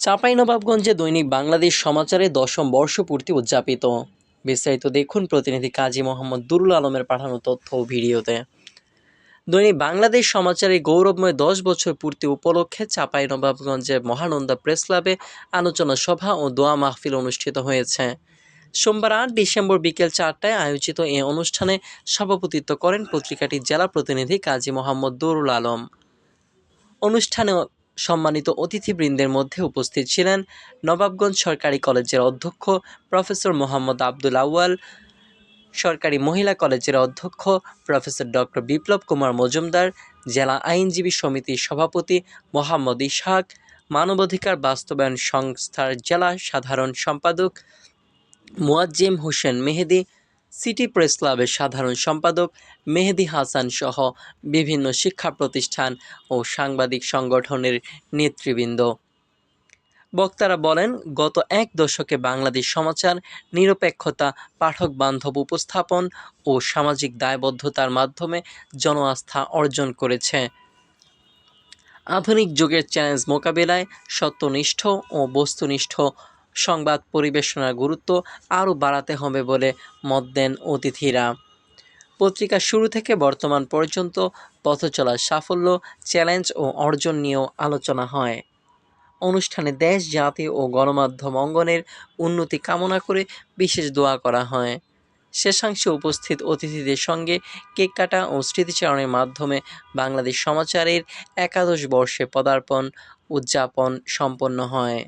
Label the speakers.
Speaker 1: চাঁপাইনবাবগঞ্জে দৈনিক বাংলাদেশ সমাচারে ১০ম বর্ষপূর্তি উদযাপিত। বিস্তারিত দেখুন প্রতিনিধি কাজী মোহাম্মদ দুরুল আলমের পাঠানো তথ্য ও ভিডিওতে। দৈনিক বাংলাদেশ সমাচারে গৌরবময় ১০ বছর পূর্তি উপলক্ষে চাঁপাইনবাবগঞ্জের মহানন্দা প্রেস ক্লাবে আলোচনা সভা ও দোয়া মাহফিল অনুষ্ঠিত হয়েছে। সোমবার ৮ ডিসেম্বর বিকেল ৪টায় আয়োজিত এ অনুষ্ঠানে সভাপতিত্ব করেন পত্রিকাটির জেলা প্রতিনিধি কাজী মোহাম্মদ দুরুল আলম। অনুষ্ঠানে সম্মানিত অতিথিবৃন্দের মধ্যে উপস্থিত ছিলেন নবাবগঞ্জ সরকারি কলেজের অধ্যক্ষ প্রফেসর মোহাম্মদ আব্দুল আউয়াল, সরকারি মহিলা কলেজের অধ্যক্ষ প্রফেসর ডক্টর বিপ্লব কুমার মজুমদার, জেলা আইনজীবী সমিতির সভাপতি মোহাম্মদ ইসহাক, মানবাধিকার বাস্তবায়ন সংস্থার জেলা সাধারণ সম্পাদক মুয়াজ্জিম হোসেন মেহেদী, সিটি প্রেস ক্লাবের সাধারণ সম্পাদক মেহেদী হাসান সহ বিভিন্ন শিক্ষা প্রতিষ্ঠান ও সাংবাদিক সংগঠনের নেতৃবৃন্দ। বক্তারা বলেন, গত এক দশকে বাংলাদেশ সমাচার নিরপেক্ষতা, পাঠক বান্ধব উপস্থাপন ও সামাজিক দায়বদ্ধতার মাধ্যমে জন আস্থা অর্জন করেছে। আধুনিক যুগের চ্যালেঞ্জ মোকাবিলায় সত্যনিষ্ঠ ও বস্তুনিষ্ঠ সংবাদ পরিবেশনার গুরুত্ব আরও বাড়াতে হবে বলে মত দেন অতিথিরা। পত্রিকার শুরু থেকে বর্তমান পর্যন্ত পথচলার সাফল্য, চ্যালেঞ্জ ও অর্জন নিয়েও আলোচনা হয়। অনুষ্ঠানে দেশ, জাতি ও গণমাধ্যম অঙ্গনের উন্নতি কামনা করে বিশেষ দোয়া করা হয়। শেষাংশে উপস্থিত অতিথিদের সঙ্গে কেক কাটা ও স্মৃতিচারণের মাধ্যমে বাংলাদেশ সমাচারের ১১ বর্ষে পদার্পণ উদযাপন সম্পন্ন হয়।